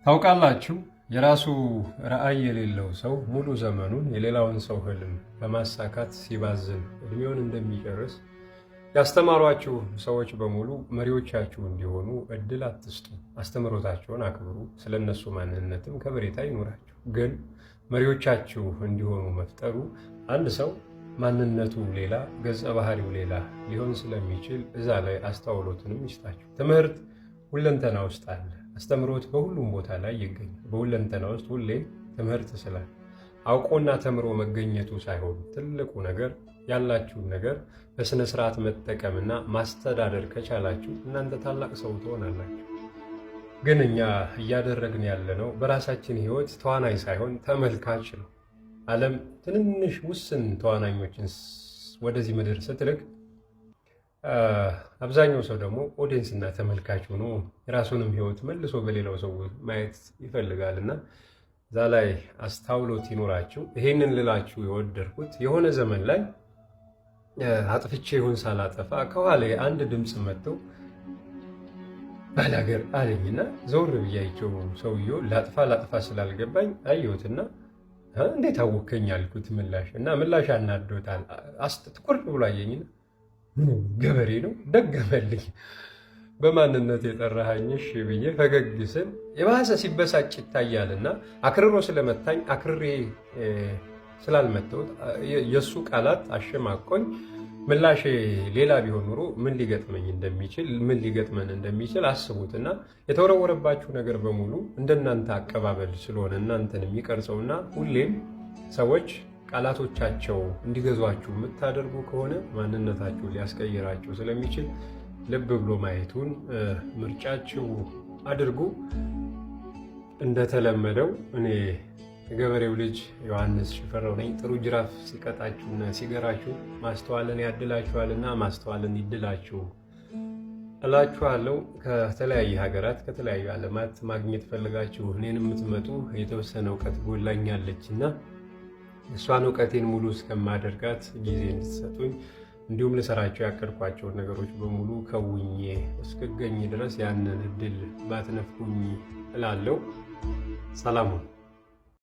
ታውቃላችሁ የራሱ ራዕይ የሌለው ሰው ሙሉ ዘመኑን የሌላውን ሰው ህልም በማሳካት ሲባዝን እድሜውን እንደሚጨርስ ያስተማሯችሁ ሰዎች በሙሉ መሪዎቻችሁ እንዲሆኑ እድል አትስጡ። አስተምሮታቸውን አክብሩ። ስለነሱ ማንነትም ከበሬታ ይኖራችሁ። ግን መሪዎቻችሁ እንዲሆኑ መፍጠሩ አንድ ሰው ማንነቱ ሌላ ገጸ ባህሪው ሌላ ሊሆን ስለሚችል እዛ ላይ አስተውሎትንም ይስጣችሁ። ትምህርት ሁለንተና ውስጥ አለ። አስተምሮት በሁሉም ቦታ ላይ ይገኛል። በሁለንተና ውስጥ ሁሌም ትምህርት ስላለ አውቆና ተምሮ መገኘቱ ሳይሆን ትልቁ ነገር ያላችሁን ነገር በስነ ስርዓት መጠቀምና ማስተዳደር ከቻላችሁ እናንተ ታላቅ ሰው ትሆናላችሁ። ግን እኛ እያደረግን ያለነው በራሳችን ህይወት ተዋናይ ሳይሆን ተመልካች ነው። ዓለም ትንንሽ ውስን ተዋናኞችን ወደዚህ ምድር ስትልክ አብዛኛው ሰው ደግሞ ኦዲየንስ እና ተመልካች ሆኖ የራሱንም ህይወት መልሶ በሌላው ሰው ማየት ይፈልጋልና እዛ ላይ አስተውሎት ይኖራችሁ። ይሄንን ልላችሁ የወደድኩት የሆነ ዘመን ላይ አጥፍቼ ይሁን ሳላጠፋ ከኋላ አንድ ድምፅ መጥቶ ባላገር አለኝና ዘወር ብዬ አይቼው ሰውየው ላጥፋ ስላልገባኝ አየሁትና እንዴት አወከኝ አልኩት። ምላሽ አናዶታል። ትኩር ብሎ አየኝና ገበሬ ነው ደገመልኝ። በማንነት የጠራኸኝሽ ብዬ ፈገግ ስል የባሰ ሲበሳጭ ይታያልና አክርሮ ስለመታኝ አክርሬ ስላልመተውት የእሱ ቃላት አሸማቆኝ ምላሼ ሌላ ቢሆን ኑሮ ምን ሊገጥመን እንደሚችል አስቡትና የተወረወረባችሁ ነገር በሙሉ እንደናንተ አቀባበል ስለሆነ እናንተን የሚቀርጸውና ሁሌም ሰዎች ቃላቶቻቸው እንዲገዟችሁ የምታደርጉ ከሆነ ማንነታችሁ ሊያስቀይራችሁ ስለሚችል ልብ ብሎ ማየቱን ምርጫችሁ አድርጉ። እንደተለመደው እኔ የገበሬው ልጅ ዮሐንስ ሽፈራው ነኝ። ጥሩ ጅራፍ ሲቀጣችሁና ሲገራችሁ ማስተዋልን ያድላችኋልና ማስተዋልን ይድላችሁ እላችኋለሁ። ከተለያየ ሀገራት ከተለያዩ ዓለማት ማግኘት ፈልጋችሁ እኔን የምትመጡ የተወሰነ እውቀት ጎላኛለችና እሷን እውቀቴን ሙሉ እስከማደርጋት ጊዜ እንድትሰጡኝ እንዲሁም ልሰራቸው ያቀድኳቸውን ነገሮች በሙሉ ከውኜ እስክገኝ ድረስ ያንን እድል ባትነፍኩኝ እላለሁ። ሰላሙን